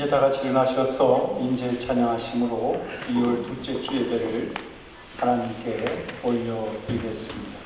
이제 다 같이 일어나셔서 인재 찬양하심으로 2월 둘째 주 예배를 하나님께 올려드리겠습니다.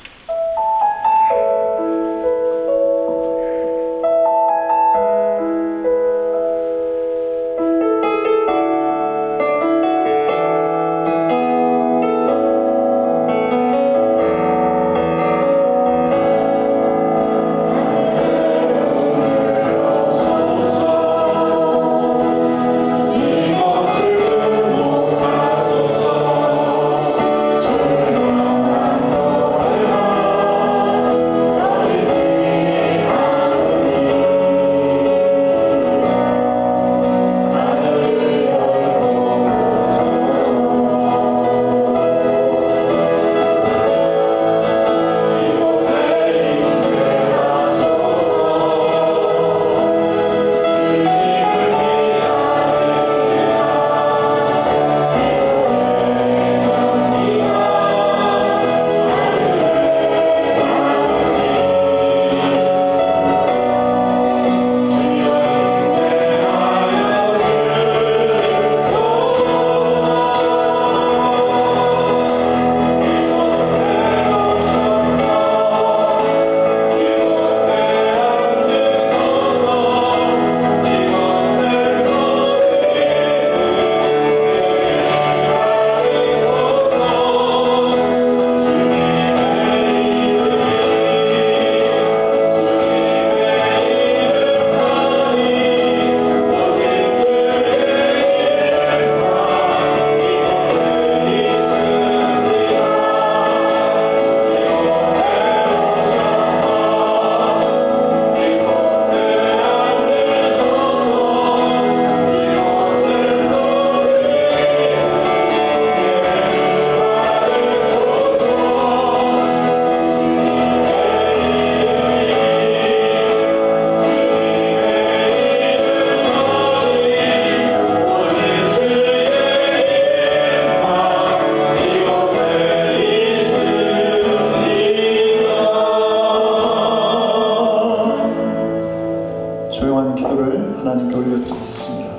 조용한 기도를 하나님께 올려드리겠습니다.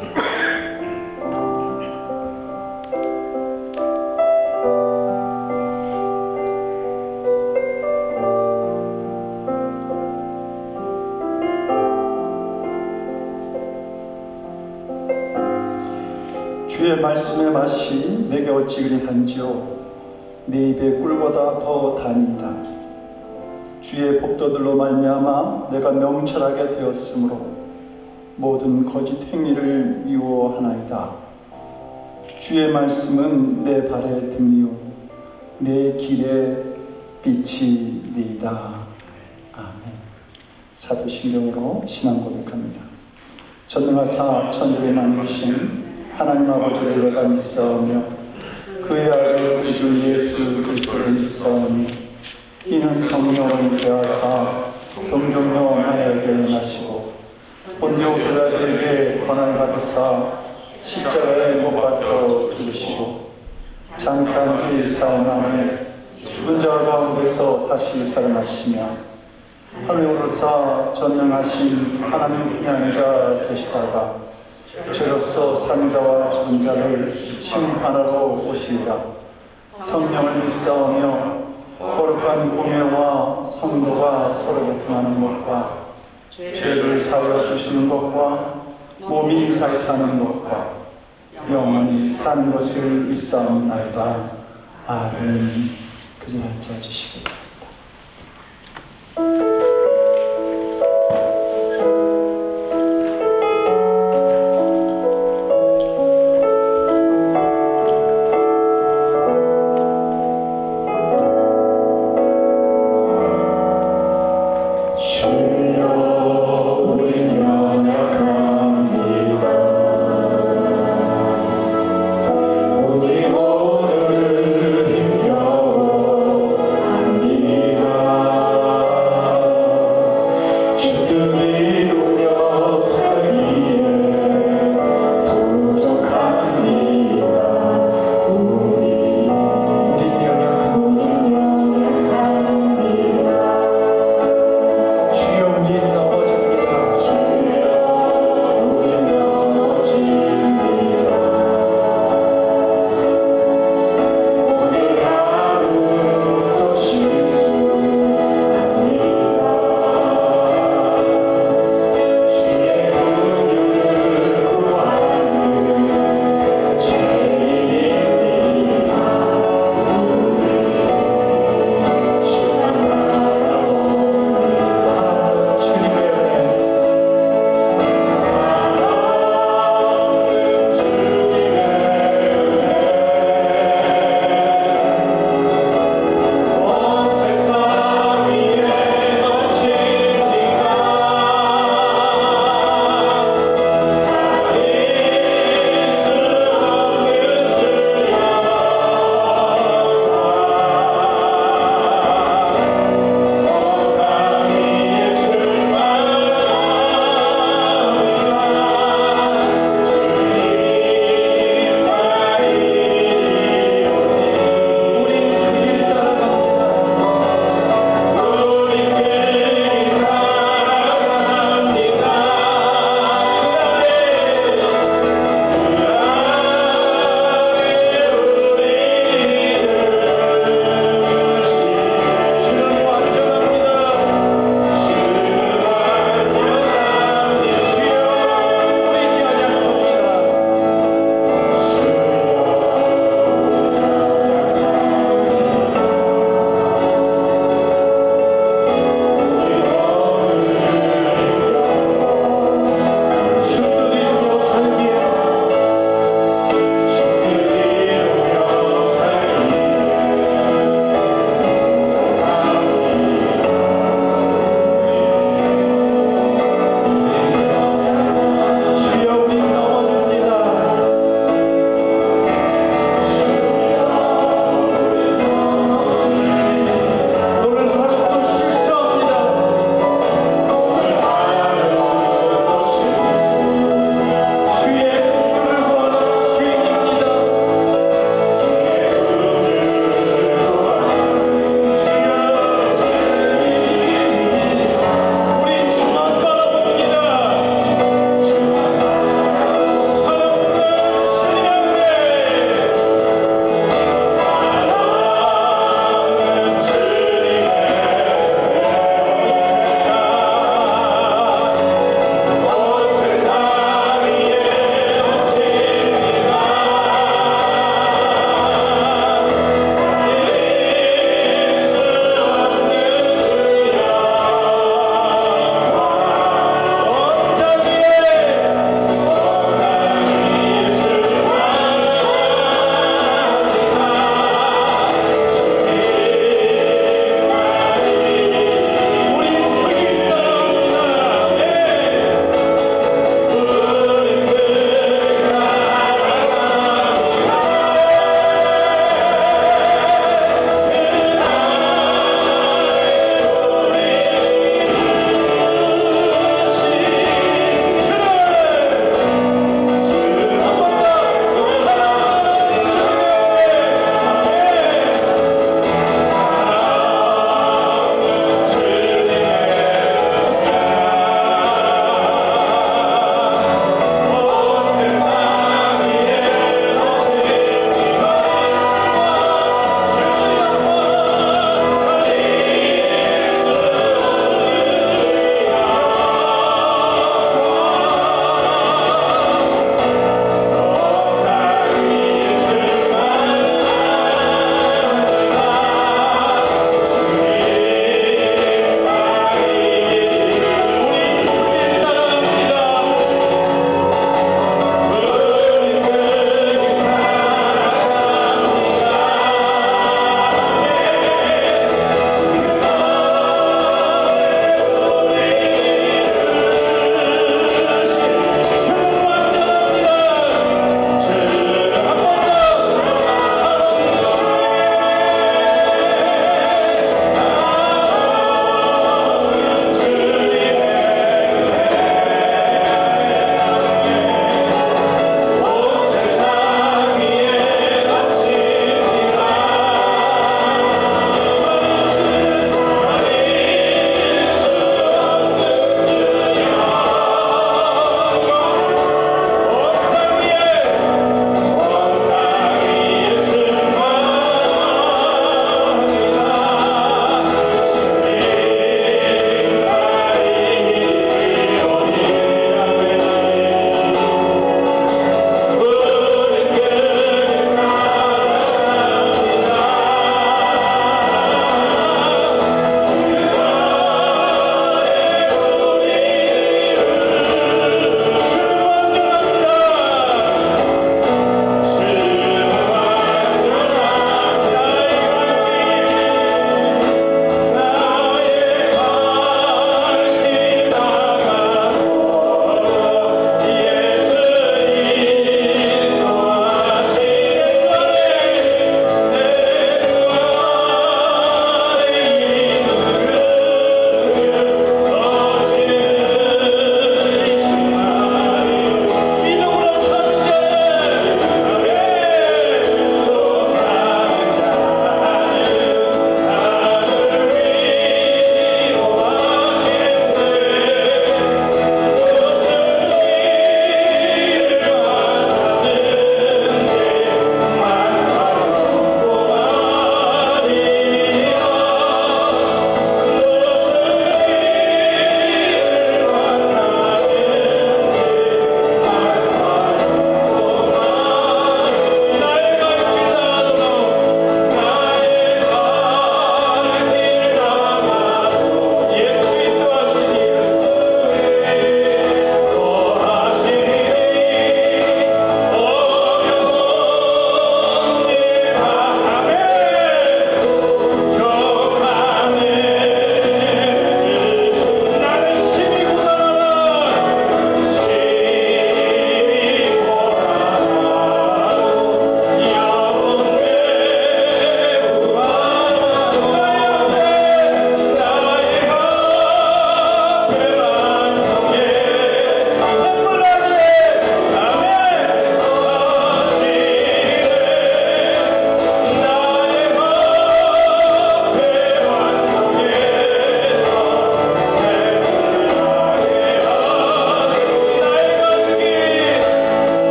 주의 말씀의 맛이 내게 어찌 그리 단지요 내 입의 꿀보다 더 다니이다. 주의 법도들로 말미암아 내가 명철하게 되었으므로 모든 거짓 행위를 미워하나이다. 주의 말씀은 내 발의 등이요 내 길에 빛이니이다. 아멘. 사도신경으로 신앙 고백합니다. 전능하사 천주에 만드신 하나님 아버지를 내가 믿사오며 그의 아들 우리 주 예수 그리스도를 믿사오니 이는 성령을 대하사 동정녀 마리아에게 나시고 본디오 빌라도에게 권한을 받으사 십자가에 못 박혀 죽으시고 장사한 지 사흘 만에 죽은 자 가운데서 다시 살아나시며 하늘에 오르사 전능하신 하나님 그냥 자 되시다가 죄로서 산 자와 죽은 자를 심판하러 오시리라. 성령을 믿사오며 거룩한 공예와 성도가 서로 교통하는 것과 죄를 사하여 주시는 것과 몸이 다시 사는 것과 영원히 사는 것을 믿사옵나이다. 아멘. 그저 앉아주시기 바랍니다. 우리 오늘을 힘겨워합니다.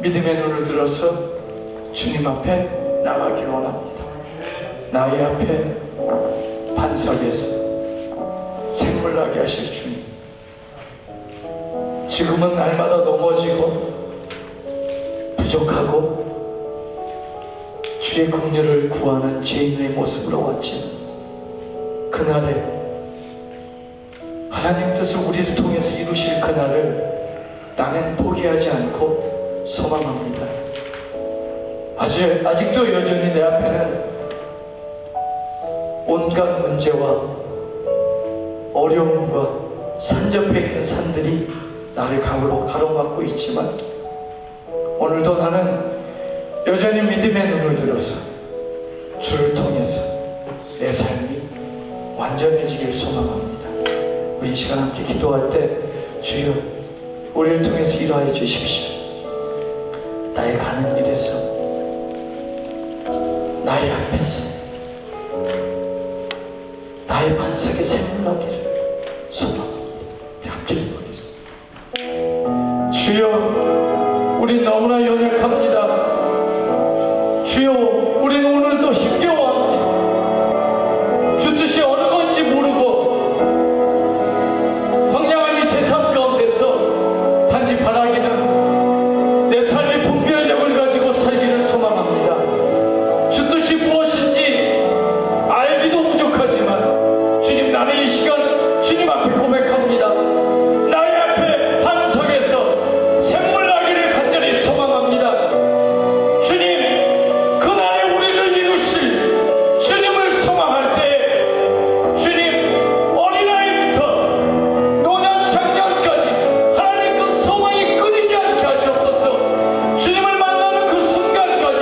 믿음의 눈을 들어서 주님 앞에 나가길 원합니다. 나의 앞에 반석에서 샘물나게 하실 주님, 지금은 날마다 넘어지고 부족하고 주의 긍휼을 구하는 죄인의 모습으로 왔지만, 그날에 하나님 뜻을 우리를 통해서 이루실 그날을 나는 포기하지 않고 소망합니다. 아직도 여전히 내 앞에는 온갖 문제와 어려움과 산접해 있는 산들이 나를 가로막고 있지만, 오늘도 나는 여전히 믿음의 눈을 들어서 주를 통해서 내 삶이 완전해지길 소망합니다. 우리 이 시간 함께 기도할 때, 주여 우리를 통해서 일하여 주십시오. 나의 가는 길에서, 나의 앞에서, 나의 반석에 샘물나기를 소망합니다. 우리 함께 기도하겠습니다. 주여, 우린 너무나 연약합니다. 주여, 우리는 오늘도 힘겨워합니다. 주 뜻이 어느 건지 모르고 황량한 이 세상 가운데서 단지 바라기는 내 삶의 분별력을 가지고 살기를 소망합니다. 주 뜻이 무엇인지 알기도 부족하지만, 주님, 나는 이 시간 주님 앞에 고백합니다. 나의 앞에 반석에서 샘물 나기를 간절히 소망합니다. 주님, 그날에 우리를 이루실 주님을 소망할 때, 주님, 어린아이부터 노년 장년까지 하나님 그 소망이 끊이지 않게 하시옵소서. 주님을 만나는 그 순간까지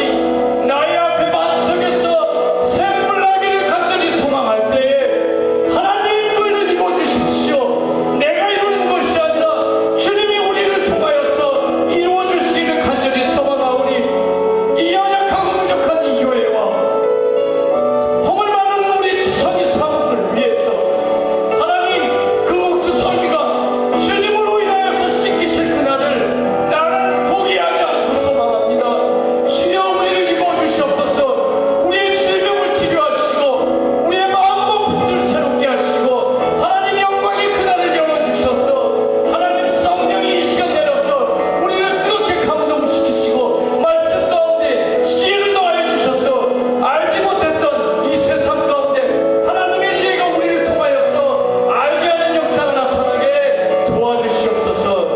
나의 앞에 반석에서 샘물 나기를 간절히 소망할 때에 하나님 그 일을 이루어주십시오. 내가 이루는 것이 아니라 주님이 우리를 통하여서 이루어주시기를 간절히 소망하오니, 이 연약하고 부족한 이 교회와 허물 많은 우리 투성이 사람들을 위해서 하나님, 그 투성이가 주님으로 인하여서 씻기실 그날을 나는 포기하지 않고 소망합니다. 주여, 우리를 입어주시옵소서. 우리의 질병을 치료하시고 우리의 마음과 품질을 새롭게 하시고, 하나님 영광의 그날을 열어주셔서 하나님 성령이 이 시간 내려서 우리를 뜨겁게 감동시키시고 말씀 가운데 씨를 더하여 주셔서 알지 못했던 이 세상 가운데 하나님의 지혜가 우리를 통하여서 알게 하는 역사가 나타나게 도와주시옵소서.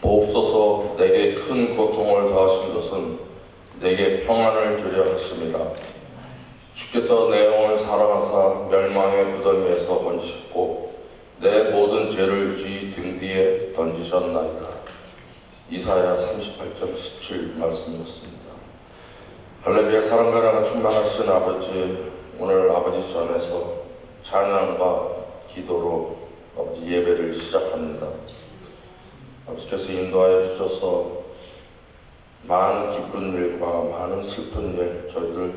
보옵소서. 내게 큰 고통을 더하신 것은 내게 평안을 주려 하심이라. 주께서 내 영을 사랑하사 멸망의 무덤에서 건지셨고 내 모든 죄를 쥐 등 뒤에 던지셨나이다. 이사야 38장 17 말씀이었습니다. 할렐루야. 사랑과 나가 충만하신 아버지, 오늘 아버지 전에서 찬양과 기도로 아버지 예배를 시작합니다. 아버지께서 인도하여 주셔서 많은 기쁜 일과 많은 슬픈 일 저희들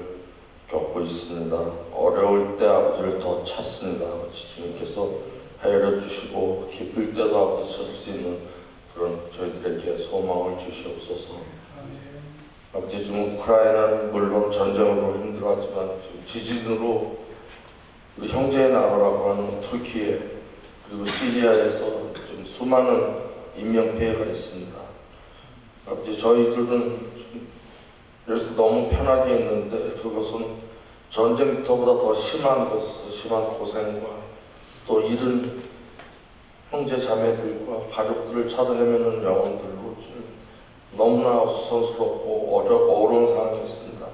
겪고 있습니다. 어려울 때 아버지를 더 찾습니다. 아버지 주님께서 헤아려 주시고 기쁠 때도 아버지 찾을 수 있는 그런 저희들에게 소망을 주시옵소서. 아버지, 지금 우크라이나는 물론 전쟁으로 힘들어하지만 지진으로 우리 형제의 나라라고 하는 터키에 그리고 시리아에서 좀 수많은 인명피해가 있습니다. 아버지, 저희들은 여기서 너무 편하게 있는데 그것은 전쟁터보다 더 심한 고생과 또 잃은 형제 자매들과 가족들을 찾아 헤매는 영혼들로 너무나 수선스럽고 어려운 상황이 있습니다.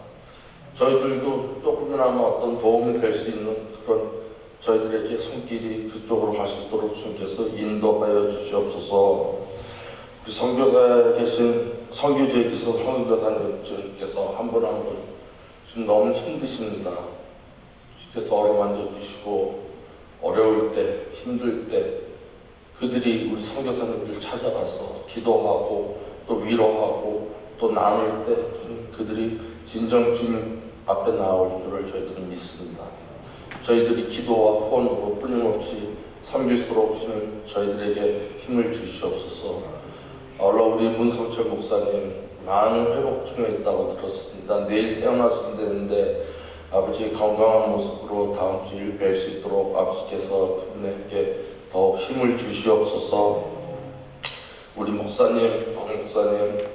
저희들도 조금이나마 어떤 도움이 될 수 있는 그런 저희들에게 손길이 그쪽으로 갈 수 있도록 주님께서 인도하여 주시옵소서. 우리 선교사에 계신 선교지에 계신 선교사님께서 한 분 한 분 지금 너무 힘드십니다. 주께서 어루만져 주시고 어려울 때, 힘들 때 그들이 우리 선교사님들 찾아가서 기도하고 또 위로하고 또 나눌 때 주님 그들이 진정 주님 앞에 나올 줄을 저희들은 믿습니다. 저희들이 기도와 후원으로 끊임없이 섬길수록 주님 저희들에게 힘을 주시옵소서. 우리 문성철 목사님 많은 회복 중에 있다고 들었습니다. 내일 태어나신다는데 아버지 건강한 모습으로 다음 주일 뵐 수 있도록 아버지께서 그분에게 더욱 힘을 주시옵소서. 우리 목사님, 박 목사님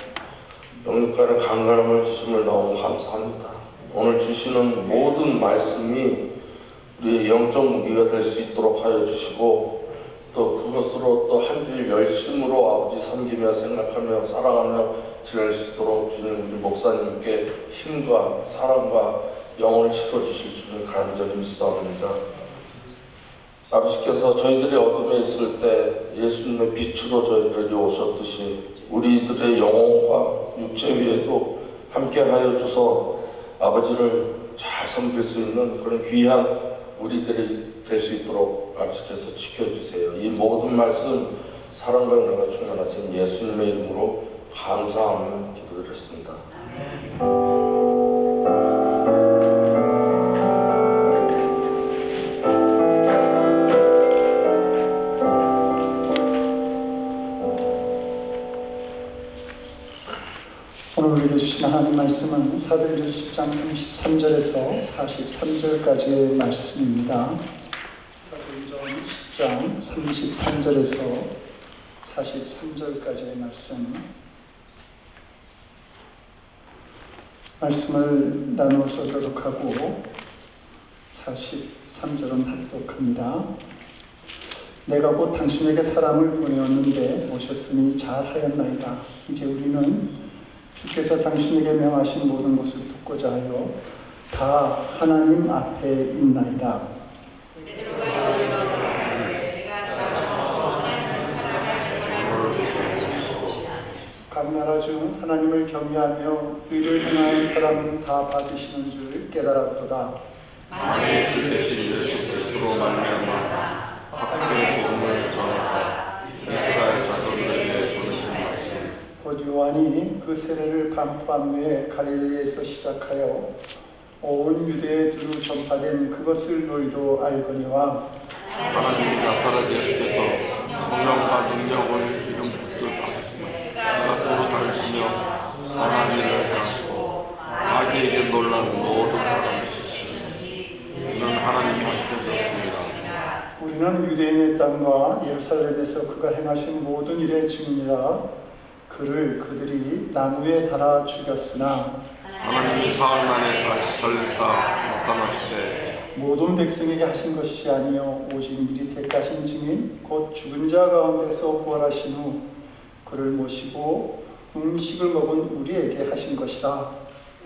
영육간의 강건함을 주심을 너무 감사합니다. 오늘 주시는 모든 말씀이 우리의 영적 무기가 될 수 있도록 하여 주시고 또 그것으로 또 한 주일 열심으로 아버지 섬기며 생각하며 사랑하며 지낼 수 있도록 주님 우리 목사님께 힘과 사랑과 영혼을 실어주실 줄을 간절히 믿사옵니다. 아버지께서 저희들이 어둠에 있을 때 예수님의 빛으로 저희들에게 오셨듯이 우리들의 영혼과 육체 위에도 함께하여 주서 아버지를 잘 섬길 수 있는 그런 귀한 우리들이 될 수 있도록 아버지께서 지켜주세요. 이 모든 말씀 사랑과 은혜가 충만하신 예수님의 이름으로 감사하며 기도드렸습니다. 오늘 우리에게 주신 하나님 말씀은 사도행전 10장 33절에서 43절까지의 말씀입니다. 사도행전 10장 33절에서 43절까지의 말씀을 나누어서 교독하고 43절은 합독합니다. 내가 곧 당신에게 사람을 보내었는데 오셨으니 잘하였나이다. 이제 우리는 주께서 당신에게 명하신 모든 것을 듣고자 하여 다 하나님 앞에 있나이다. 각 나라 중 하나님을 경외하며 의를 행하는 사람은 다 받으시는 줄 깨달았도다. 만일 주 되신 예수 그리스도로 말미암아 확하게 복음을 전하사 이스라엘 자손들에게 보내신 말씀 곧 요한이 그 세례를 반포한 후에 갈릴리에서 시작하여 온 유대에 두루 전파된 그것을 너희도 알거니와 하나님 나사렛 예수께서 성령과 능력을 이름 붙들어 앞으로 다니시며 선한 일을 행하시고 마귀에게 놀란 모든 사람을 지키셨으니 이는 하나님이 하셨습니다. 우리는 유대인의 땅과 예루살렘에서 그가 행하신 모든 일의 증인이라. 그를 그들이 나무에 달아 죽였으나 하나님이 사흘 만에 다시 살리사 나타나시되 모든 백성에게 하신 것이 아니요 오직 미리 택하신 증인 곧 죽은 자 가운데서 부활하신 후 그를 모시고 음식을 먹은 우리에게 하신 것이라.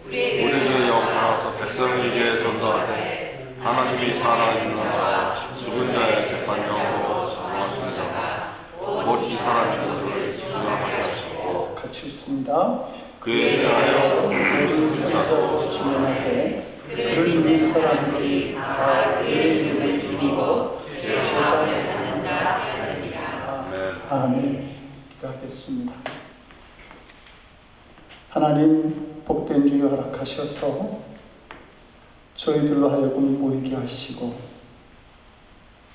우리를 영하여서 백성에게 전도하되 하나님이 살아있는 자 죽은 자의 재판장으로 전하신 자가 곧 이 사람의 모습을 증언하게 하시고 같이 읽습니다. 그에 대하여 모든 주자로 증언하되 그를 믿는 사람들이 다 그의 이름을 힘입어 제사를 받는다 하느니라. 아멘. 기도하겠습니다. 하나님 복된 주여 허락하셔서 저희들로 하여금 모이게 하시고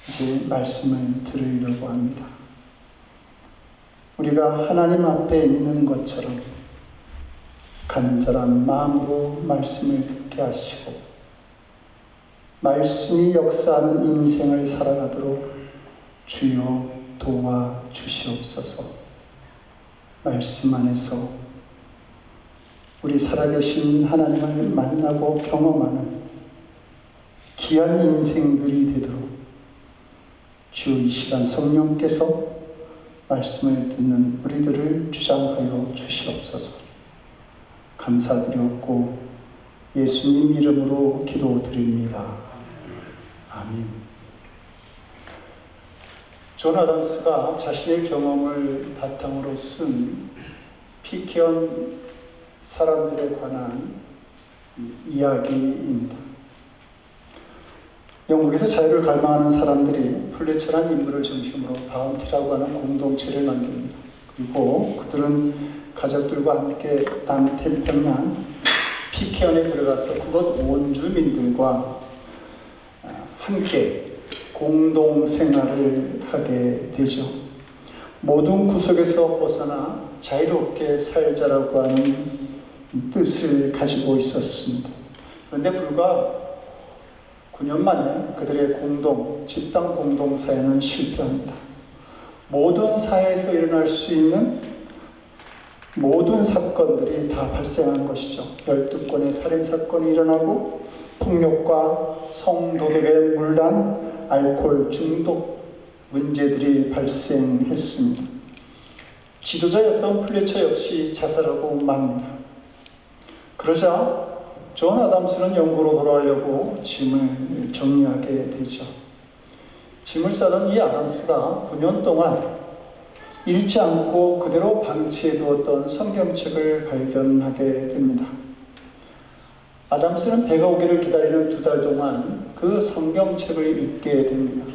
이제 말씀을 들으려고 합니다. 우리가 하나님 앞에 있는 것처럼 간절한 마음으로 말씀을 듣게 하시고 말씀이 역사하는 인생을 살아가도록 주여 도와주시옵소서. 말씀 안에서 우리 살아계신 하나님을 만나고 경험하는 귀한 인생들이 되도록 주 이 시간 성령께서 말씀을 듣는 우리들을 주장하여 주시옵소서. 감사드렸고 예수님 이름으로 기도드립니다. 아멘. 존 아담스가 자신의 경험을 바탕으로 쓴 피케언 사람들에 관한 이야기입니다. 영국에서 자유를 갈망하는 사람들이 플래처란 인물을 중심으로 바운티라고 하는 공동체를 만듭니다. 그리고 그들은 가족들과 함께 남태평양 피케온에 들어가서 그곳 원주민들과 함께 공동 생활을 하게 되죠. 모든 구속에서 벗어나 자유롭게 살자라고 하는 뜻을 가지고 있었습니다. 그런데 불과 9년 만에 그들의 집단 공동 사회는 실패합니다. 모든 사회에서 일어날 수 있는 모든 사건들이 다 발생한 것이죠. 12건의 살인사건이 일어나고 폭력과 성도덕의 문란, 알코올 중독 문제들이 발생했습니다. 지도자였던 플래처 역시 자살하고 맙니다. 그러자 존 아담스는 영국으로 돌아가려고 짐을 정리하게 되죠. 짐을 싸던 이 아담스가 9년 동안 잃지 않고 그대로 방치해 두었던 성경책을 발견하게 됩니다. 아담스는 배가 오기를 기다리는 2달 동안 그 성경책을 읽게 됩니다.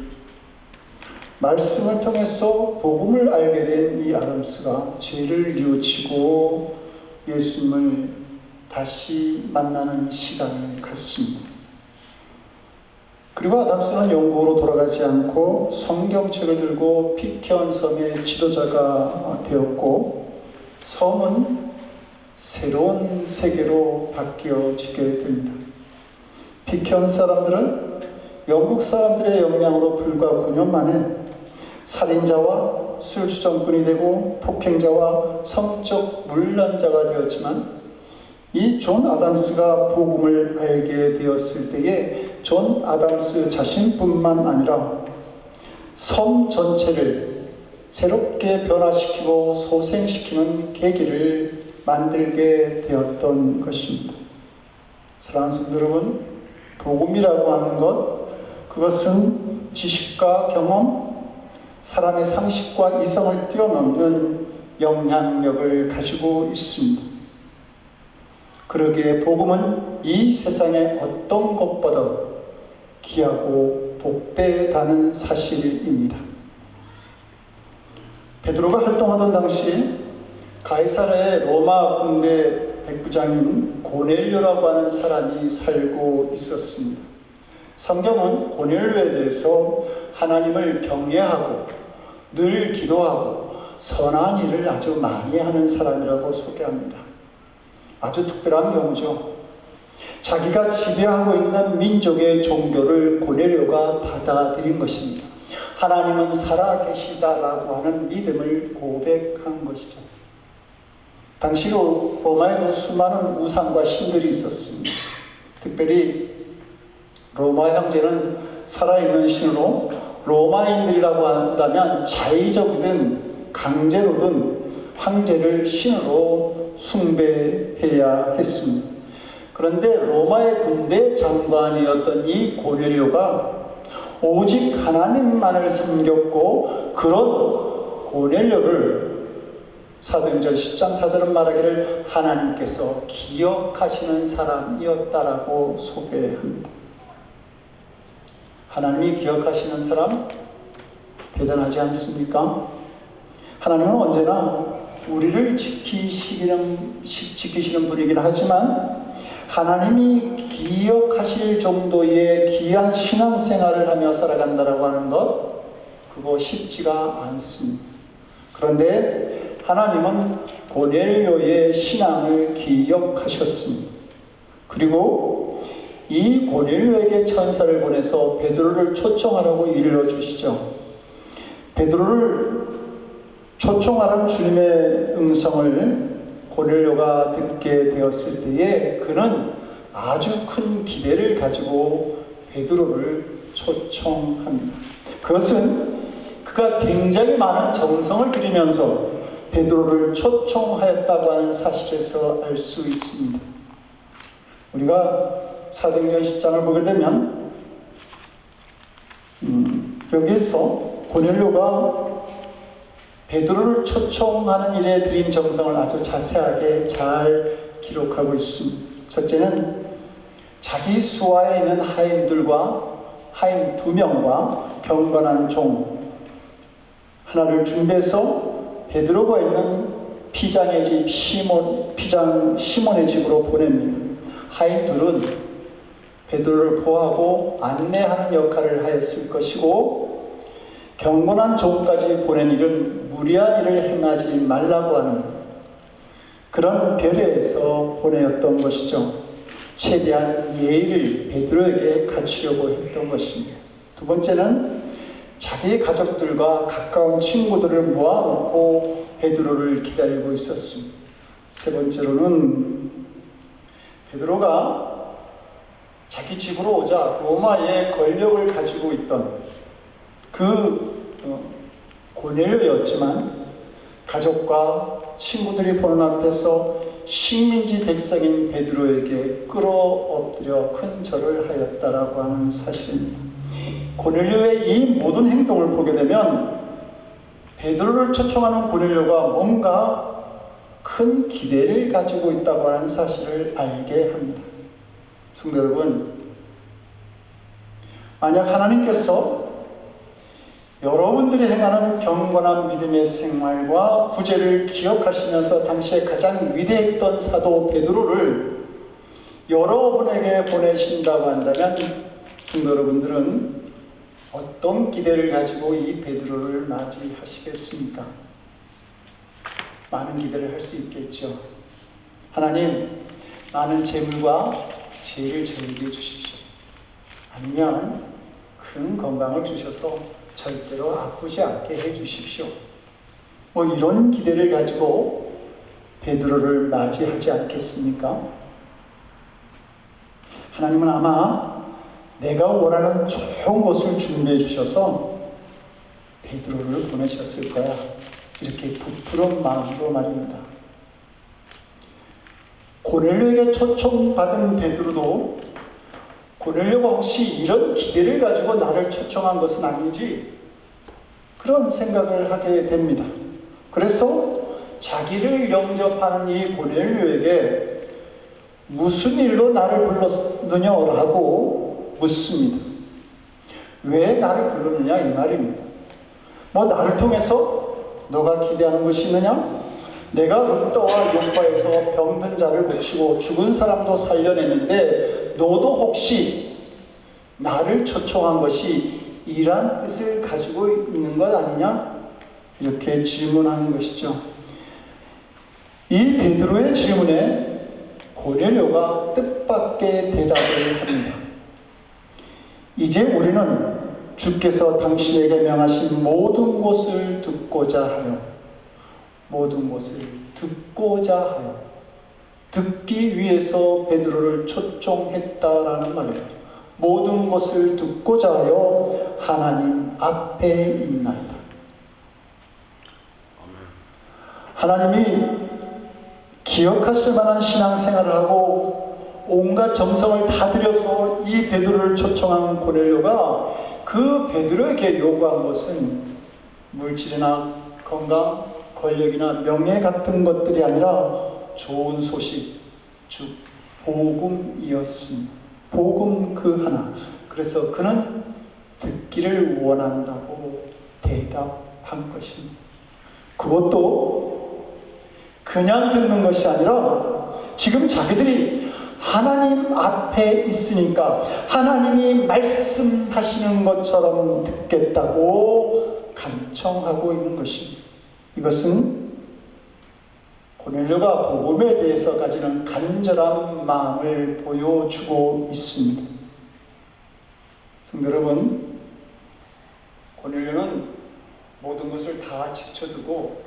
말씀을 통해서 복음을 알게 된 이 아담스가 죄를 뉘우치고 예수님을 다시 만나는 시간을 갖습니다. 그리고 아담스는 영국으로 돌아가지 않고 성경책을 들고 피케온 섬의 지도자가 되었고 섬은 새로운 세계로 바뀌어지게 됩니다. 피케온 사람들은 영국 사람들의 영향으로 불과 9년 만에 살인자와 술주정꾼이 되고 폭행자와 성적 문란자가 되었지만 이 존 아담스가 복음을 알게 되었을 때에 존 아담스 자신뿐만 아니라 섬 전체를 새롭게 변화시키고 소생시키는 계기를 만들게 되었던 것입니다. 사랑하는 성도 여러분, 복음이라고 하는 것, 그것은 지식과 경험, 사람의 상식과 이성을 뛰어넘는 영향력을 가지고 있습니다. 그러기에 복음은 이 세상의 어떤 것보다 귀하고 복되다는 사실입니다. 베드로가 활동하던 당시 가이사랴의 로마 군대 백부장인 고넬료라고 하는 사람이 살고 있었습니다. 성경은 고넬료에 대해서 하나님을 경외하고 늘 기도하고 선한 일을 아주 많이 하는 사람이라고 소개합니다. 아주 특별한 경우죠. 자기가 지배하고 있는 민족의 종교를 고넬료가 받아들인 것입니다. 하나님은 살아계시다라고 하는 믿음을 고백한 것이죠. 당시 로마에도 수많은 우상과 신들이 있었습니다. 특별히 로마 형제는 살아있는 신으로 로마인들이라고 한다면 자의적이든 강제로든 황제를 신으로 숭배해야 했습니다. 그런데 로마의 군대 장관이었던 이 고넬료가 오직 하나님만을 섬겼고 그런 고넬료를 사도행전 10장 4절은 말하기를 하나님께서 기억하시는 사람이었다라고 소개합니다. 하나님이 기억하시는 사람 대단하지 않습니까? 하나님은 언제나 우리를 지키시는 분이긴 하지만 하나님이 기억하실 정도의 귀한 신앙생활을 하며 살아간다라고 하는 것, 그거 쉽지가 않습니다. 그런데 하나님은 고넬료의 신앙을 기억하셨습니다. 그리고 이 고넬료에게 천사를 보내서 베드로를 초청하라고 일러주시죠. 베드로를 초청하는 주님의 음성을 고넬료가 듣게 되었을 때에 그는 아주 큰 기대를 가지고 베드로를 초청합니다. 그것은 그가 굉장히 많은 정성을 들이면서 베드로를 초청하였다고 하는 사실에서 알 수 있습니다. 우리가 사도행전 10장을 보게 되면 여기에서 고넬료가 베드로를 초청하는 일에 들인 정성을 아주 자세하게 잘 기록하고 있습니다. 첫째는 자기 수하에 있는 하인 2명과 경건한 종 하나를 준비해서 베드로가 있는 피장의 집 피장 시몬의 집으로 보냅니다. 하인 둘은 베드로를 보호하고 안내하는 역할을 하였을 것이고, 경건한 종까지 보낸 일은 무리한 일을 행하지 말라고 하는 그런 배려에서 보내었던 것이죠. 최대한 예의를 베드로에게 갖추려고 했던 것입니다. 두 번째는 자기 가족들과 가까운 친구들을 모아놓고 베드로를 기다리고 있었습니다. 세 번째로는 베드로가 자기 집으로 오자 로마의 권력을 가지고 있던 고넬료였지만 가족과 친구들이 보는 앞에서 식민지 백성인 베드로에게 끌어엎드려 큰 절을 하였다라고 하는 사실입니다. 고넬료의 이 모든 행동을 보게 되면 베드로를 초청하는 고넬료가 뭔가 큰 기대를 가지고 있다고 하는 사실을 알게 합니다. 성도 여러분, 만약 하나님께서 여러분들이 행하는 경건한 믿음의 생활과 구제를 기억하시면서 당시에 가장 위대했던 사도 베드로를 여러분에게 보내신다고 한다면 성도 여러분들은 어떤 기대를 가지고 이 베드로를 맞이하시겠습니까? 많은 기대를 할 수 있겠죠. 하나님, 많은 재물과 지혜를 저에게 주십시오. 아니면 큰 건강을 주셔서 절대로 아프지 않게 해주십시오. 이런 기대를 가지고 베드로를 맞이하지 않겠습니까? 하나님은 아마 내가 원하는 좋은 것을 준비해 주셔서 베드로를 보내셨을 거야. 이렇게 부풀은 마음으로 말입니다. 고넬료에게 초청받은 베드로도 고넬료가 혹시 이런 기대를 가지고 나를 초청한 것은 아닌지 그런 생각을 하게 됩니다. 그래서 자기를 영접하는 이 고넬료에게 무슨 일로 나를 불렀느냐라고 묻습니다. 왜 나를 불렀느냐 이 말입니다. 나를 통해서 너가 기대하는 것이 있느냐? 내가 루다와 요파에서 병든 자를 고치고 죽은 사람도 살려냈는데 너도 혹시 나를 초청한 것이 이러한 뜻을 가지고 있는 것 아니냐? 이렇게 질문하는 것이죠. 이 베드로의 질문에 고넬료가 뜻밖의 대답을 합니다. 이제 우리는 주께서 당신에게 명하신 모든 것을 듣고자 하여 듣기 위해서 베드로를 초청했다라는 말입니다. 모든 것을 듣고자 하여 하나님 앞에 있나이다. 하나님이 기억하실 만한 신앙생활을 하고 온갖 정성을 다 들여서 이 베드로를 초청한 고넬료가 그 베드로에게 요구한 것은 물질이나 건강, 권력이나 명예 같은 것들이 아니라 좋은 소식, 즉 복음이었습니다. 복음 그 하나. 그래서 그는 듣기를 원한다고 대답한 것입니다. 그것도 그냥 듣는 것이 아니라 지금 자기들이 하나님 앞에 있으니까 하나님이 말씀하시는 것처럼 듣겠다고 간청하고 있는 것입니다. 이것은 고넬료가 복음에 대해서 가지는 간절한 마음을 보여주고 있습니다. 성도 여러분, 고넬료는 모든 것을 다 제쳐두고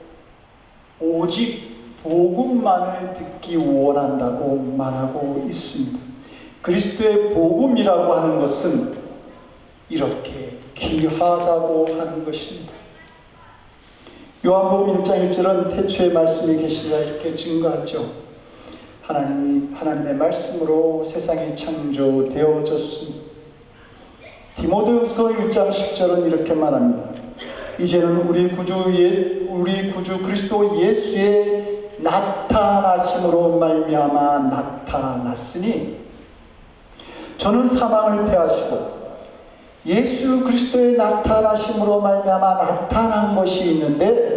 오직 복음만을 듣기 원한다고 말하고 있습니다. 그리스도의 복음이라고 하는 것은 이렇게 귀하다고 하는 것입니다. 요한복음 1장 1절은 태초에 말씀이 계시라 이렇게 증거하죠. 하나님의 말씀으로 세상이 창조되어졌습니다. 디모데후서 1장 10절은 이렇게 말합니다. 이제는 우리 구주 그리스도 예수의 나타나심으로 말미암아 나타났으니 저는 사망을 패하시고 예수 그리스도의 나타나심으로 말미암아 나타난 것이 있는데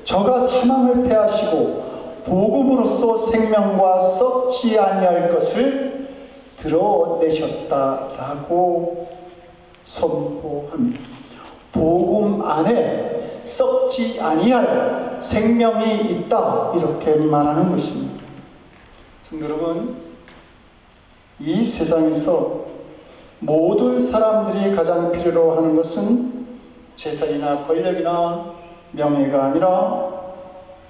저가 사망을 패하시고 복음으로써 생명과 썩지 아니할 것을 드러내셨다라고 선포합니다. 복음 안에 썩지 아니할 생명이 있다, 이렇게 말하는 것입니다. 성도 여러분, 이 세상에서 모든 사람들이 가장 필요로 하는 것은 재산이나 권력이나 명예가 아니라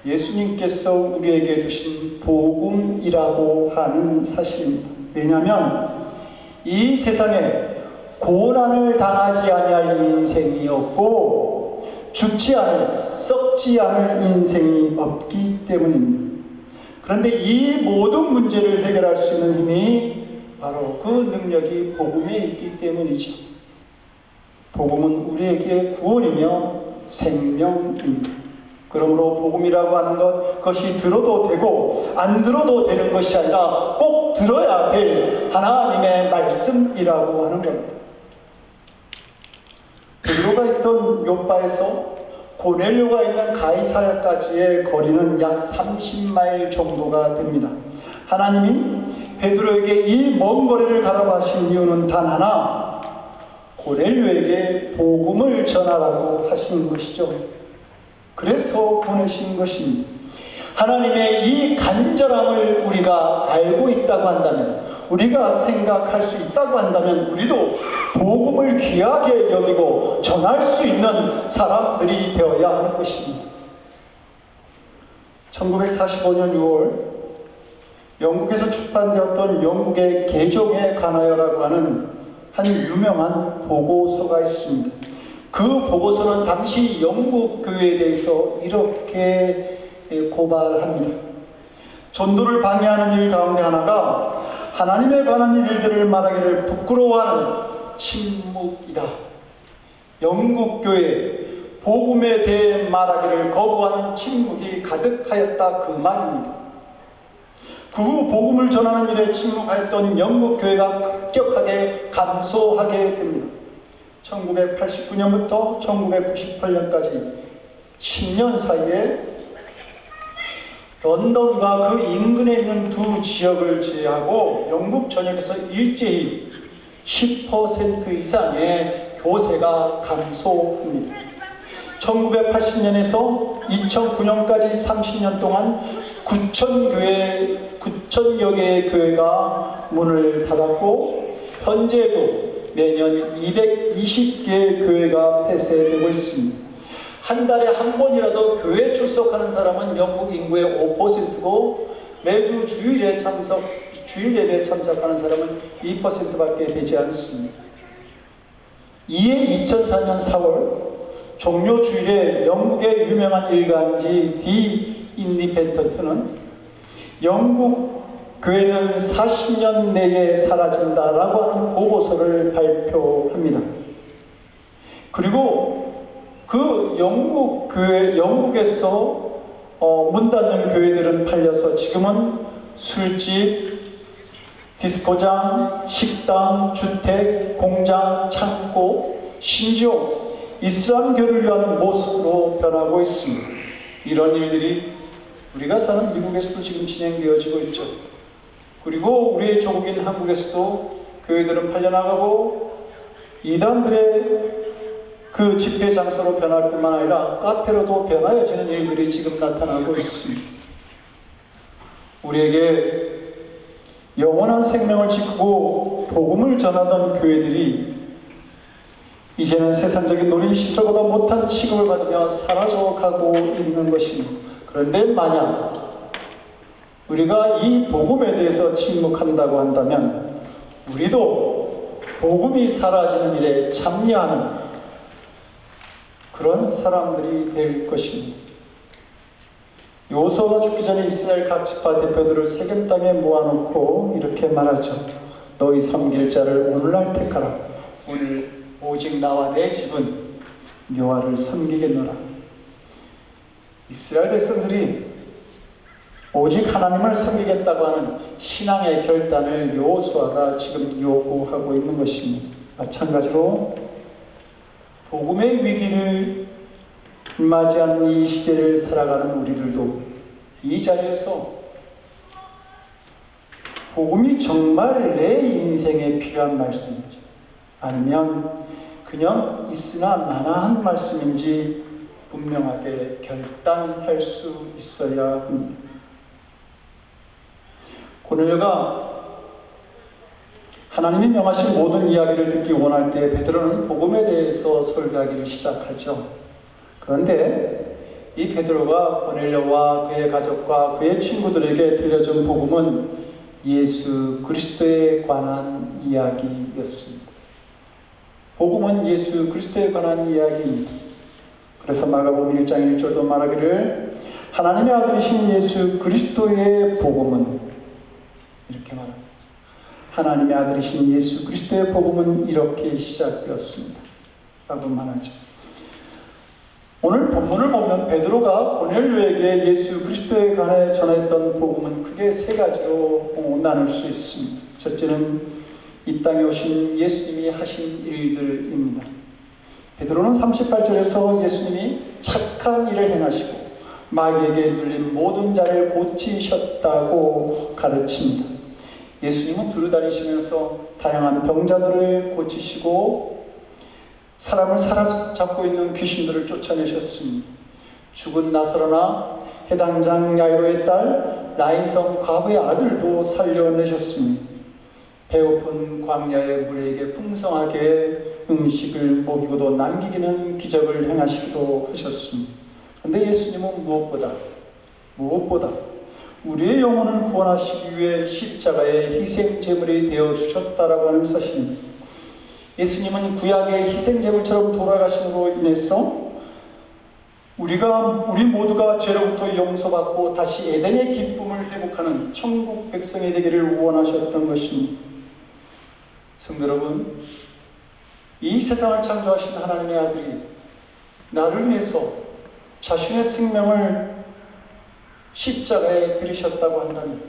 예수님께서 우리에게 주신 복음이라고 하는 사실입니다. 왜냐하면 이 세상에 고난을 당하지 아니할 인생이 없고 죽지 않을, 썩지 않을 인생이 없기 때문입니다. 그런데 이 모든 문제를 해결할 수 있는 힘이 바로 그 능력이 복음에 있기 때문이죠. 복음은 우리에게 구원이며 생명입니다. 그러므로 복음이라고 하는 것, 그것이 들어도 되고 안 들어도 되는 것이 아니라 꼭 들어야 될 하나님의 말씀이라고 하는 겁니다. 베드로가 있던 요빠에서 고넬료가 있는 가이사랴까지의 거리는 약 30마일 정도가 됩니다. 하나님이 베드로에게 이 먼 거리를 가라고 하신 이유는 단 하나, 고넬료에게 복음을 전하라고 하신 것이죠. 그래서 보내신 것입니다. 하나님의 이 간절함을 우리가 알고 있다고 한다면, 우리가 생각할 수 있다고 한다면 우리도 복음을 귀하게 여기고 전할 수 있는 사람들이 되어야 하는 것입니다. 1945년 6월 영국에서 출판되었던 영국의 개종에 관하여라고 하는 한 유명한 보고서가 있습니다. 그 보고서는 당시 영국 교회에 대해서 이렇게 고발합니다. 전도를 방해하는 일 가운데 하나가 하나님에 관한 일들을 말하기를 부끄러워하는 침묵이다. 영국 교회 복음에 대해 말하기를 거부하는 침묵이 가득하였다, 그 말입니다. 그 복음을 전하는 일에 침묵하였던 영국 교회가 급격하게 감소하게 됩니다. 1989년부터 1998년까지 10년 사이에 런던과 그 인근에 있는 두 지역을 제외하고 영국 전역에서 일제히 10% 이상의 교세가 감소합니다. 1980년에서 2009년까지 30년 동안 9,000여 개의 교회가 문을 닫았고, 현재도 매년 220개의 교회가 폐쇄되고 있습니다. 한 달에 한 번이라도 교회 출석하는 사람은 영국 인구의 5%고 매주 주일 예배에 참석하는 사람은 2%밖에 되지 않습니다. 이에 2004년 4월 종료 주일에 영국의 유명한 일간지 디 인디펜던트는 영국 교회는 40년 내에 사라진다라고 하는 보고서를 발표합니다. 그리고 그 영국에서 문 닫는 교회들은 팔려서 지금은 술집, 디스코장, 식당, 주택, 공장, 창고, 심지어 이슬람교를 위한 모습으로 변하고 있습니다. 이런 일들이 우리가 사는 미국에서도 지금 진행되어지고 있죠. 그리고 우리의 조국인 한국에서도 교회들은 팔려나가고 이단들의 그 집회 장소로 변할 뿐만 아니라 카페로도 변하여지는 일들이 지금 나타나고 있습니다. 우리에게 영원한 생명을 지키고 복음을 전하던 교회들이 이제는 세상적인 놀이시설보다 못한 취급을 받으며 사라져가고 있는 것입니다. 그런데 만약 우리가 이 복음에 대해서 침묵한다고 한다면 우리도 복음이 사라지는 일에 참여하는 그런 사람들이 될 것입니다. 요수아가 죽기 전에 이스라엘 각 지파 대표들을 세겜 땅에 모아놓고 이렇게 말하죠. 너희 섬길 자를 오늘날 택하라. 오늘 오직 나와 내 집은 여호와를 섬기겠노라. 이스라엘 백성들이 오직 하나님을 섬기겠다고 하는 신앙의 결단을 여호수아가 지금 요구하고 있는 것입니다. 마찬가지로 복음의 위기를 맞이한 이 시대를 살아가는 우리들도 이 자리에서 복음이 정말 내 인생에 필요한 말씀인지 아니면 그냥 있으나 마나한 말씀인지 분명하게 결단할 수 있어야 합니다. 고넬료가 하나님이 명하신 모든 이야기를 듣기 원할 때 베드로는 복음에 대해서 설교하기를 시작하죠. 그런데 이 베드로가 고넬료와 그의 가족과 그의 친구들에게 들려준 복음은 예수 그리스도에 관한 이야기였습니다. 복음은 예수 그리스도에 관한 이야기입니다. 그래서 마가복음 1장 1절도 말하기를 하나님의 아들이신 예수 그리스도의 복음은 이렇게 말합니다. 하나님의 아들이신 예수 그리스도의 복음은 이렇게 시작되었습니다. 라고 말하죠. 오늘 본문을 보면 베드로가 고넬료에게 예수 그리스도에 관해 전했던 복음은 크게 세 가지로 나눌 수 있습니다. 첫째는 이 땅에 오신 예수님이 하신 일들입니다. 베드로는 38절에서 예수님이 착한 일을 행하시고 마귀에게 눌린 모든 자를 고치셨다고 가르칩니다. 예수님은 두루다니시면서 다양한 병자들을 고치시고 사람을 사로잡고 있는 귀신들을 쫓아내셨습니다. 죽은 나사로나 해당장 야이로의 딸 나인성 과부의 아들도 살려내셨습니다. 배고픈 광야의 무리에게 풍성하게 음식을 먹이고도 남기기는 기적을 행하시기도 하셨습니다. 그런데 예수님은 무엇보다 우리의 영혼을 구원하시기 위해 십자가의 희생제물이 되어주셨다라고 하는 사실입니다. 예수님은 구약의 희생제물처럼 돌아가심으로 인해서 우리 모두가 죄로부터 용서받고 다시 에덴의 기쁨을 회복하는 천국 백성이 되기를 원하셨던 것입니다. 성도 여러분, 이 세상을 창조하신 하나님의 아들이 나를 위해서 자신의 생명을 십자가에 들이셨다고 한다면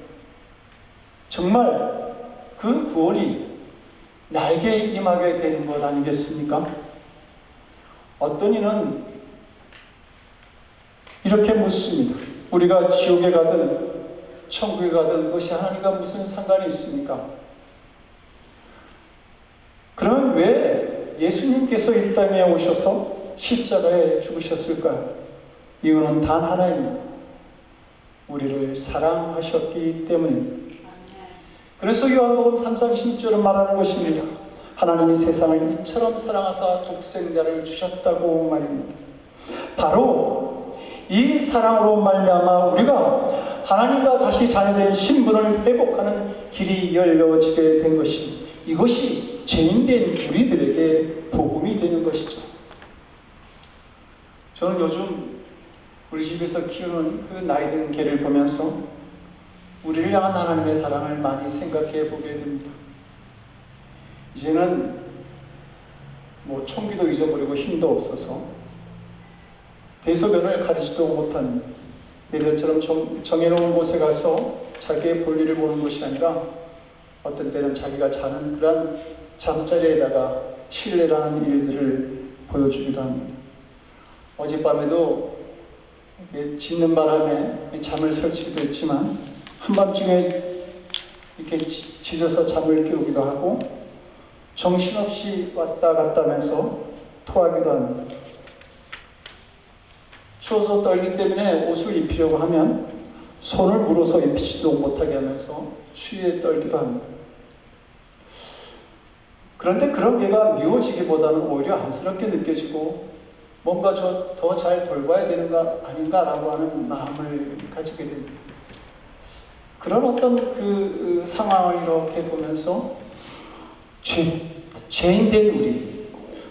정말 그 구원이 나에게 임하게 되는 것 아니겠습니까? 어떤 이는 이렇게 묻습니다. 우리가 지옥에 가든 천국에 가든 그것이 하나님과 무슨 상관이 있습니까? 그러면 왜 예수님께서 이 땅에 오셔서 십자가에 죽으셨을까요? 이유는 단 하나입니다. 우리를 사랑하셨기 때문입니다. 그래서 요한복음 3장 16절은 말하는 것입니다. 하나님이 세상을 이처럼 사랑하사 독생자를 주셨다고 말입니다. 바로 이 사랑으로 말미암아 우리가 하나님과 다시 자녀된 신분을 회복하는 길이 열려지게 된 것입니다. 이것이 죄인된 우리들에게 복음이 되는 것이죠. 저는 요즘 우리 집에서 키우는 그 나이 든 개를 보면서 우리를 향한 하나님의 사랑을 많이 생각해 보게 됩니다. 이제는 총기도 잊어버리고 힘도 없어서 대소변을 가리지도 못한 예전처럼 정해놓은 곳에 가서 자기의 볼일을 보는 것이 아니라 어떤 때는 자기가 자는 그런 잠자리에다가 실례라는 일들을 보여주기도 합니다. 어젯밤에도 짖는 바람에 잠을 설치기도 했지만 한밤중에 이렇게 짖어서 잠을 깨우기도 하고 정신없이 왔다 갔다 하면서 토하기도 합니다. 추워서 떨기 때문에 옷을 입히려고 하면 손을 물어서 입히지도 못하게 하면서 추위에 떨기도 합니다. 그런데 그런 개가 미워지기보다는 오히려 안쓰럽게 느껴지고 뭔가 더 잘 돌봐야 되는 거 아닌가라고 하는 마음을 가지게 됩니다. 그런 어떤 그 상황을 이렇게 보면서 죄인된 우리,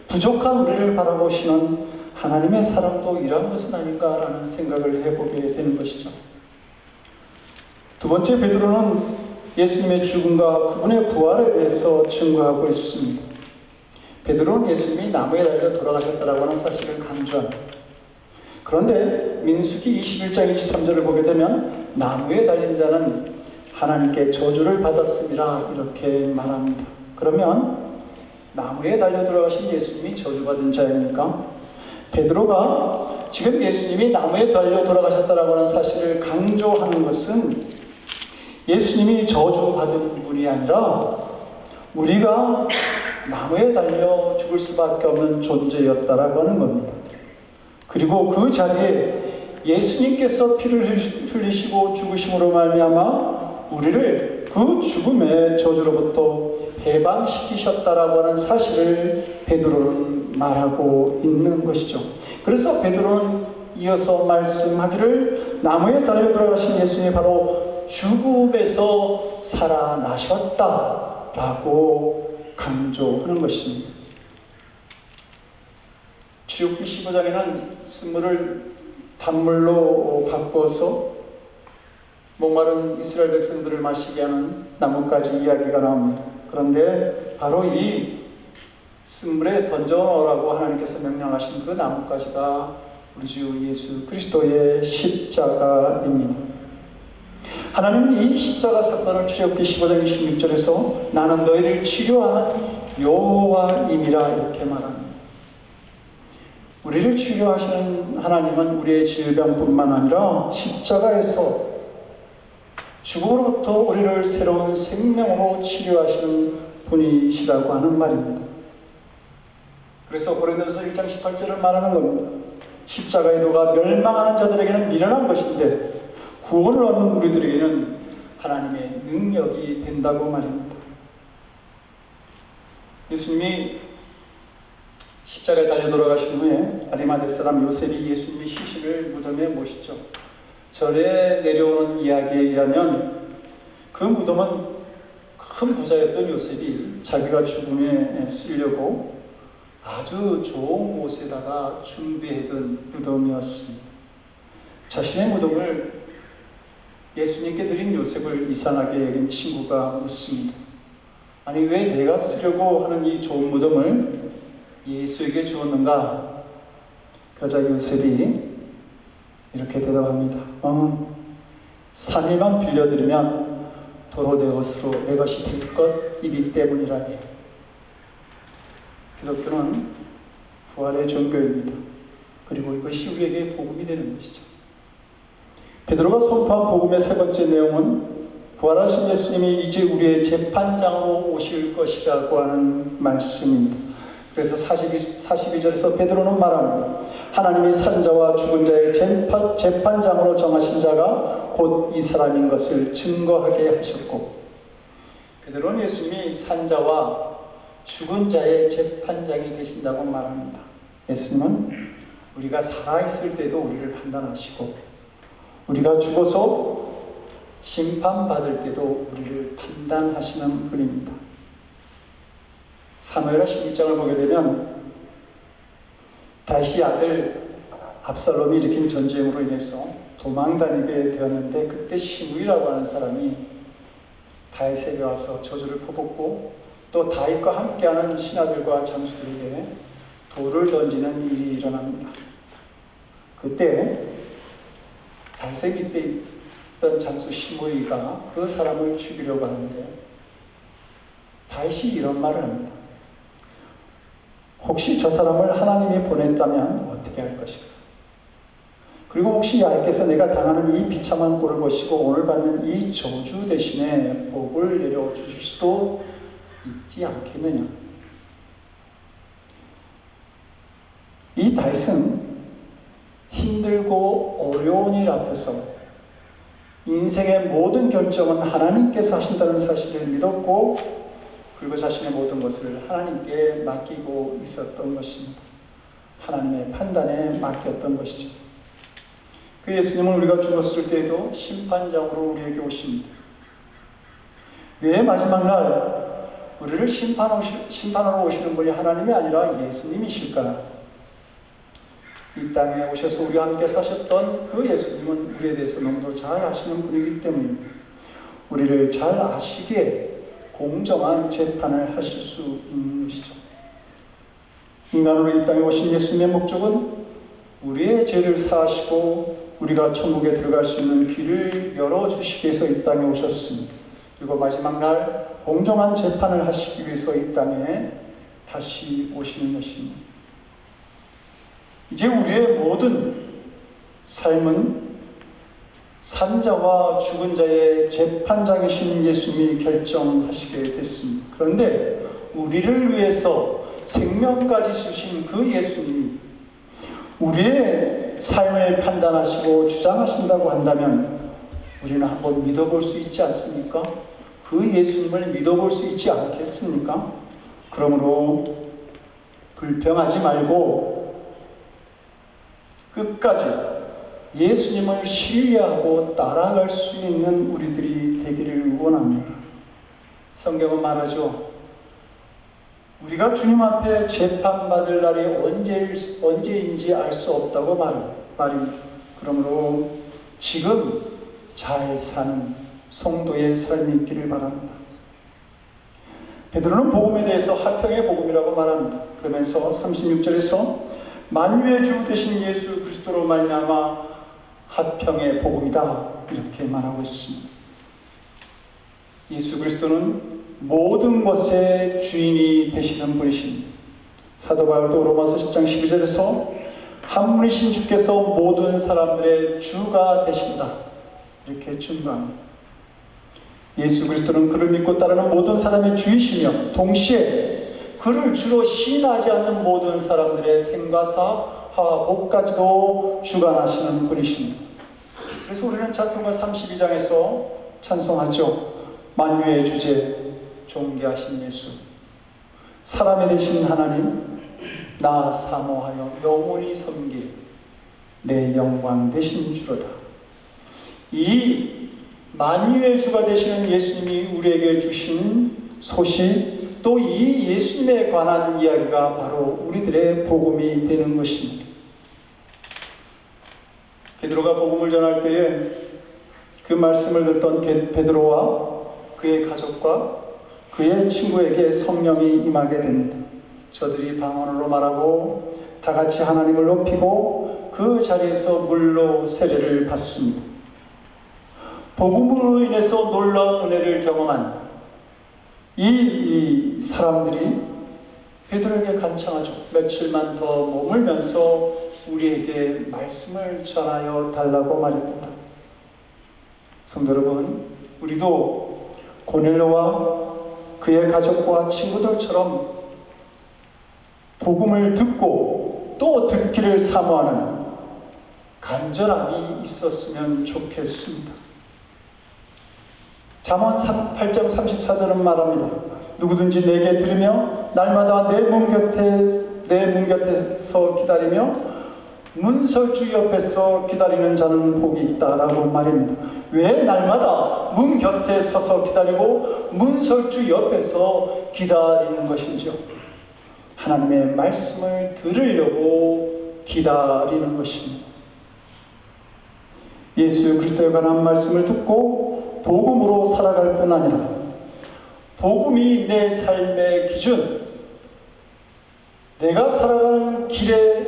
부족한 우리를 바라보시는 하나님의 사랑도 이런 것은 아닌가라는 생각을 해보게 되는 것이죠. 두 번째, 베드로는 예수님의 죽음과 그분의 부활에 대해서 증거하고 있습니다. 베드로는 예수님이 나무에 달려 돌아가셨다라고 하는 사실을 강조합니다. 그런데 민수기 21장 23절을 보게 되면 나무에 달린 자는 하나님께 저주를 받았습니다. 이렇게 말합니다. 그러면 나무에 달려 돌아가신 예수님이 저주받은 자입니까? 베드로가 지금 예수님이 나무에 달려 돌아가셨다라고 하는 사실을 강조하는 것은 예수님이 저주받은 분이 아니라 우리가 나무에 달려 죽을 수밖에 없는 존재였다라고 하는 겁니다. 그리고 그 자리에 예수님께서 피를 흘리시고 죽으심으로 말미암아 우리를 그 죽음의 저주로부터 해방시키셨다라고 하는 사실을 베드로는 말하고 있는 것이죠. 그래서 베드로는 이어서 말씀하기를 나무에 달려 돌아가신 예수님이 바로 죽음에서 살아나셨다라고 강조하는 것입니다. 출애굽기 15장에는 쓴물을 단물로 바꿔서 목마른 이스라엘 백성들을 마시게 하는 나뭇가지 이야기가 나옵니다. 그런데 바로 이 쓴물에 던져넣으라고 하나님께서 명령하신 그 나뭇가지가 우리 주 예수 그리스도의 십자가입니다. 하나님은 이 십자가 사건을 출애굽기 15장 26절에서 나는 너희를 치료하는 여호와임이라 이렇게 말합니다. 우리를 치료하시는 하나님은 우리의 질병뿐만 아니라 십자가에서 죽음으로부터 우리를 새로운 생명으로 치료하시는 분이시라고 하는 말입니다. 그래서 고린도서 1장 18절을 말하는 겁니다. 십자가의 도가 멸망하는 자들에게는 미련한 것인데 구원을 얻는 우리들에게는 하나님의 능력이 된다고 말입니다. 예수님이 십자가에 달려 돌아가신 후에 아리마대 사람 요셉이 예수님의 시신을 무덤에 모시죠. 절에 내려오는 이야기에 의하면 그 무덤은 큰 부자였던 요셉이 자기가 죽음에 쓰려고 아주 좋은 곳에다가 준비해둔 무덤이었습니다. 자신의 무덤을 예수님께 드린 요셉을 이상하게 여긴 친구가 묻습니다. 아니 왜 내가 쓰려고 하는 이 좋은 무덤을 예수에게 주었는가? 그러자 요셉이 이렇게 대답합니다. 3일만 빌려드리면 도로 내 것이 될 것이기 때문이라니. 기독교는 부활의 종교입니다. 그리고 이것이 우리에게 복음이 되는 것이죠. 베드로가 선포한 복음의 세 번째 내용은 부활하신 예수님이 이제 우리의 재판장으로 오실 것이라고 하는 말씀입니다. 그래서 42절에서 베드로는 말합니다. 하나님이 산자와 죽은 자의 재판장으로 정하신 자가 곧 이 사람인 것을 증거하게 하셨고, 베드로는 예수님이 산자와 죽은 자의 재판장이 되신다고 말합니다. 예수님은 우리가 살아있을 때도 우리를 판단하시고 우리가 죽어서 심판받을 때도 우리를 판단하시는 분입니다. 사무엘하 11장을 보게 되면 다윗의 아들 압살롬이 일으킨 전쟁으로 인해서 도망다니게 되었는데 그때 시므이라고 하는 사람이 다윗에게 와서 저주를 퍼붓고 또 다윗과 함께하는 신하들과 장수들에게 돌을 던지는 일이 일어납니다. 그때 다윗의 밑에 있던 장수 시므이가 그 사람을 죽이려고 하는데 다윗이 이런 말을 합니다. 혹시 저 사람을 하나님이 보냈다면 어떻게 할 것인가? 그리고 혹시 야훼께서 내가 당하는 이 비참한 꼴을 보시고 오늘 받는 이 저주 대신에 복을 내려주실 수도 있지 않겠느냐? 이 다윗은 힘들고 어려운 일 앞에서 인생의 모든 결정은 하나님께서 하신다는 사실을 믿었고 그리고 자신의 모든 것을 하나님께 맡기고 있었던 것입니다. 하나님의 판단에 맡겼던 것이죠. 그 예수님은 우리가 죽었을 때에도 심판장으로 우리에게 오십니다. 왜 마지막 날 우리를 심판하러 오시는 분이 하나님이 아니라 예수님이실까? 이 땅에 오셔서 우리와 함께 사셨던 그 예수님은 우리에 대해서 너무도 잘 아시는 분이기 때문입니다. 우리를 잘 아시기에 공정한 재판을 하실 수 있는 것이죠. 인간으로 이 땅에 오신 예수님의 목적은 우리의 죄를 사하시고 우리가 천국에 들어갈 수 있는 길을 열어주시기 위해서 이 땅에 오셨습니다. 그리고 마지막 날 공정한 재판을 하시기 위해서 이 땅에 다시 오시는 것입니다. 이제 우리의 모든 삶은 산자와 죽은 자의 재판장이신 예수님이 결정하시게 됐습니다. 그런데 우리를 위해서 생명까지 주신 그 예수님이 우리의 삶을 판단하시고 주장하신다고 한다면 우리는 한번 믿어볼 수 있지 않습니까? 그 예수님을 믿어볼 수 있지 않겠습니까? 그러므로 불평하지 말고 끝까지 예수님을 신뢰하고 따라갈 수 있는 우리들이 되기를 원합니다. 성경은 말하죠. 우리가 주님 앞에 재판받을 날이 언제인지 알 수 없다고 말입니다. 그러므로 지금 잘 사는 성도의 삶이 있기를 바랍니다. 베드로는 복음에 대해서 화평의 복음이라고 말합니다. 그러면서 36절에서 만유의 주 되신 예수 그리스도로 말미암아 화평의 복음이다 이렇게 말하고 있습니다. 예수 그리스도는 모든 것의 주인이 되시는 분이십니다. 사도 바울도 로마서 10장 12절에서 한 분이신 주께서 모든 사람들의 주가 되신다 이렇게 증거합니다. 예수 그리스도는 그를 믿고 따르는 모든 사람의 주이시며 동시에 그를 주로 시인하지 않는 모든 사람들의 생과 사와 복까지도 주관하시는 분이십니다. 그래서 우리는 찬송가 32장에서 찬송하죠. 만유의 주제 존귀하신 예수, 사람이 되신 하나님, 나 사모하여 영원히 섬길 내 영광 되신 주로다. 이 만유의 주가 되시는 예수님이 우리에게 주신 소식, 또 이 예수님에 관한 이야기가 바로 우리들의 복음이 되는 것입니다. 베드로가 복음을 전할 때에 그 말씀을 듣던 베드로와 그의 가족과 그의 친구에게 성령이 임하게 됩니다. 저들이 방언으로 말하고 다 같이 하나님을 높이고 그 자리에서 물로 세례를 받습니다. 복음으로 인해서 놀라운 은혜를 경험한 이 사람들이 베드로에게 간청하죠. 며칠만 더 머물면서 우리에게 말씀을 전하여 달라고 말입니다. 성도 여러분, 우리도 고넬료와 그의 가족과 친구들처럼 복음을 듣고 또 듣기를 사모하는 간절함이 있었으면 좋겠습니다. 잠언 8장 34절은 말합니다. 누구든지 내게 들으며 날마다 내 문 곁에서 기다리며 문설주 옆에서 기다리는 자는 복이 있다라고 말입니다. 왜 날마다 문 곁에 서서 기다리고 문설주 옆에서 기다리는 것인지요? 하나님의 말씀을 들으려고 기다리는 것입니다. 예수 그리스도에 관한 말씀을 듣고 복음으로 살아갈 뿐 아니라 복음이 내 삶의 기준, 내가 살아가는 길에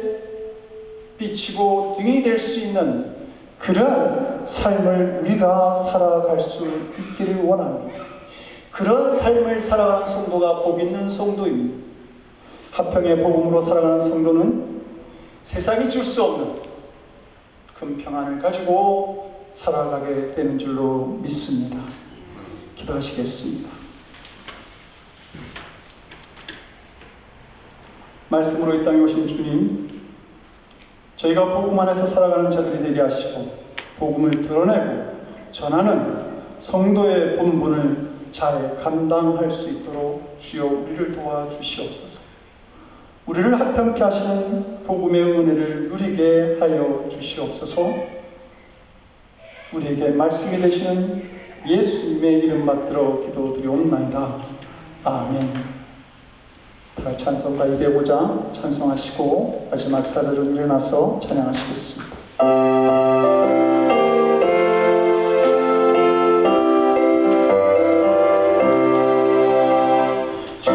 비치고 등이 될 수 있는 그러한 삶을 우리가 살아갈 수 있기를 원합니다. 그런 삶을 살아가는 성도가 복 있는 성도입니다. 화평의 복음으로 살아가는 성도는 세상이 줄 수 없는 큰 평안을 가지고 살아가게 되는 줄로 믿습니다. 기도하시겠습니다. 말씀으로 이 땅에 오신 주님, 저희가 복음 안에서 살아가는 자들이 되게 하시고 복음을 드러내고 전하는 성도의 본분을 잘 감당할 수 있도록 주여 우리를 도와주시옵소서. 우리를 화평케 하시는 복음의 은혜를 누리게 하여 주시옵소서. 우리에게 말씀이 되시는 예수님의 이름 받들어 기도드리옵나이다. 아멘. 다 같이 찬송가 205장 찬송하시고 마지막 사절은 일어나서 찬양하시겠습니다. 주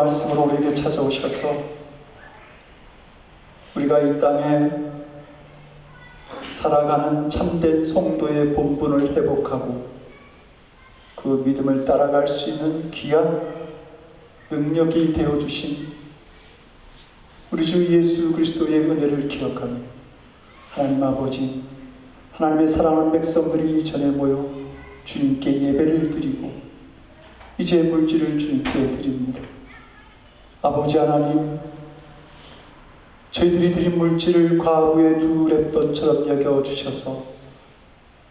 말씀으로 우리에게 찾아오셔서 우리가 이 땅에 살아가는 참된 성도의 본분을 회복하고 그 믿음을 따라갈 수 있는 귀한 능력이 되어주신 우리 주 예수 그리스도의 은혜를 기억하며 하나님 아버지, 하나님의 사랑하는 백성들이 이 전에 모여 주님께 예배를 드리고 이제 물질을 주님께 드립니다. 아버지 하나님, 저희들이 드린 물질을 과부의 두 랩돈처럼 여겨주셔서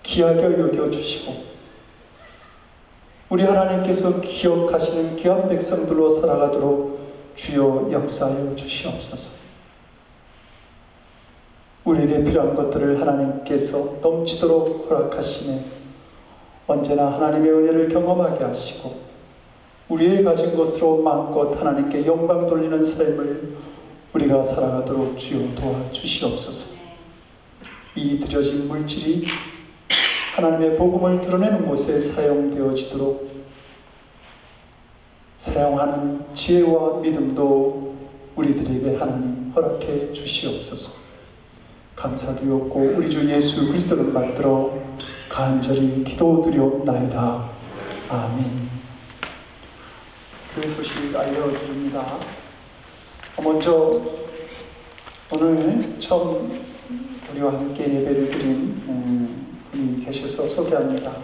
귀하게 여겨주시고 우리 하나님께서 기억하시는 귀한 백성들로 살아가도록 주여 역사하여 주시옵소서. 우리에게 필요한 것들을 하나님께서 넘치도록 허락하시네 언제나 하나님의 은혜를 경험하게 하시고 우리의 가진 것으로 마음껏 하나님께 영광 돌리는 삶을 우리가 살아가도록 주여 도와주시옵소서. 이 드려진 물질이 하나님의 복음을 드러내는 곳에 사용되어지도록 사용하는 지혜와 믿음도 우리들에게 하나님 허락해 주시옵소서. 감사드리옵고 우리 주 예수 그리스도를 받들어 간절히 기도드리옵나이다. 아멘. 교회 소식 알려드립니다. 먼저 오늘 처음 우리와 함께 예배를 드린 분이 계셔서 소개합니다.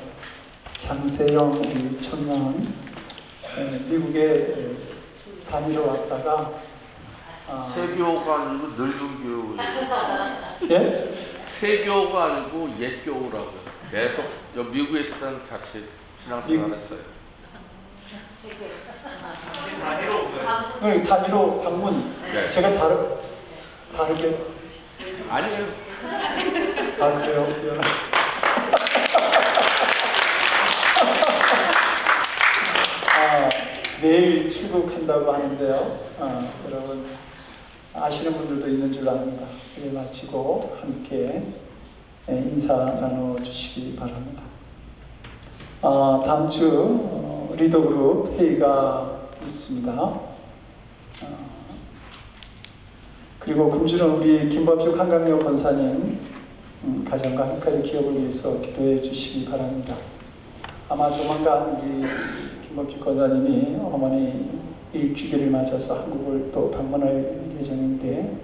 장세영 우리 청년, 미국에 다니러 왔다가 세교가 아니고 늙은 교우. 예? 세교가 아니고 옛교우라고요. 계속 미국에 있을 때는 같이 신앙생활했어요. 단위로 방문. 네. 제가 다르게? 아니에요. 아, 그래요? 미안합니다. 내일 출국한다고 하는데요. 여러분 아시는 분들도 있는 줄 압니다. 일 마치고 함께 인사 나눠주시기 바랍니다. 다음 주 리더그룹 회의가 있습니다. 그리고 금주는 우리 김범주 한강역 권사님 가정과 한칼의 기업을 위해서 기도해 주시기 바랍니다. 아마 조만간 우리 김범주 권사님이 어머니 일주기를 맞아서 한국을 또 방문할 예정인데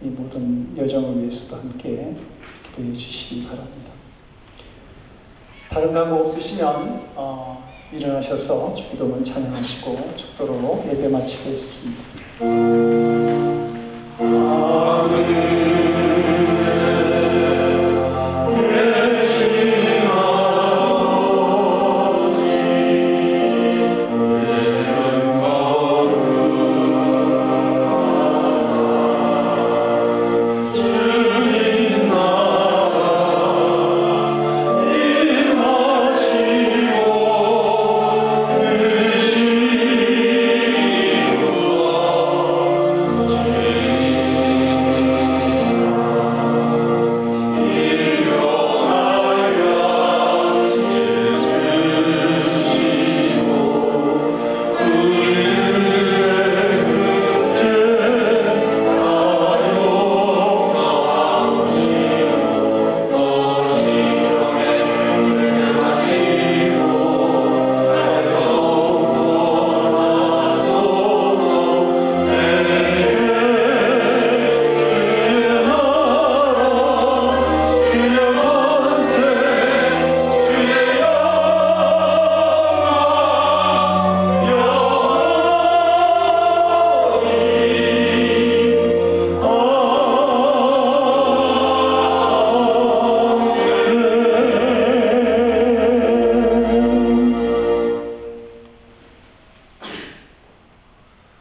이 모든 여정을 위해서도 함께 기도해 주시기 바랍니다. 다른 강구 없으시면 일어나셔서 주기도문 찬양하시고 축도로 예배 마치겠습니다.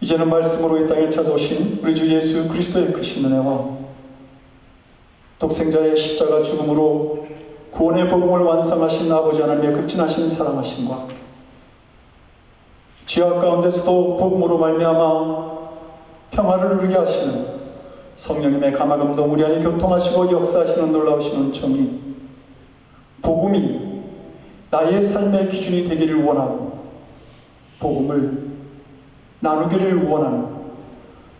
이제는 말씀으로 이 땅에 찾아오신 우리 주 예수 그리스도의 크신 은혜와 독생자의 십자가 죽음으로 구원의 복음을 완성하신 아버지 하나님의 극진하신 사랑하심과 죄악 가운데서도 복음으로 말미암아 평화를 누리게 하시는 성령님의 감화감동 우리 안에 교통하시고 역사하시는 놀라우신 은총이 복음이 나의 삶의 기준이 되기를 원하고 복음을 나누기를 원하는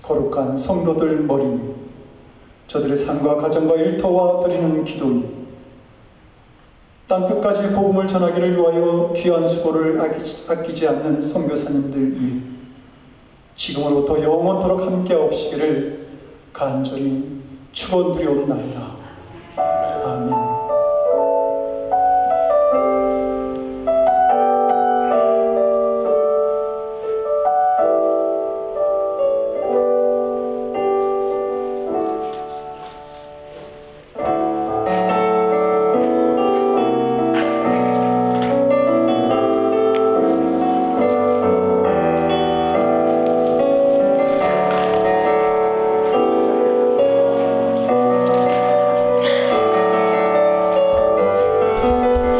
거룩한 성도들 머리 저들의 삶과 가정과 일터와 드리는 기도에 땅끝까지 복음을 전하기를 위하여 귀한 수고를 아끼지 않는 선교사님들 위해 지금으로부터 영원토록 함께 하옵시기를 간절히 축원드리옵나이다. 아멘.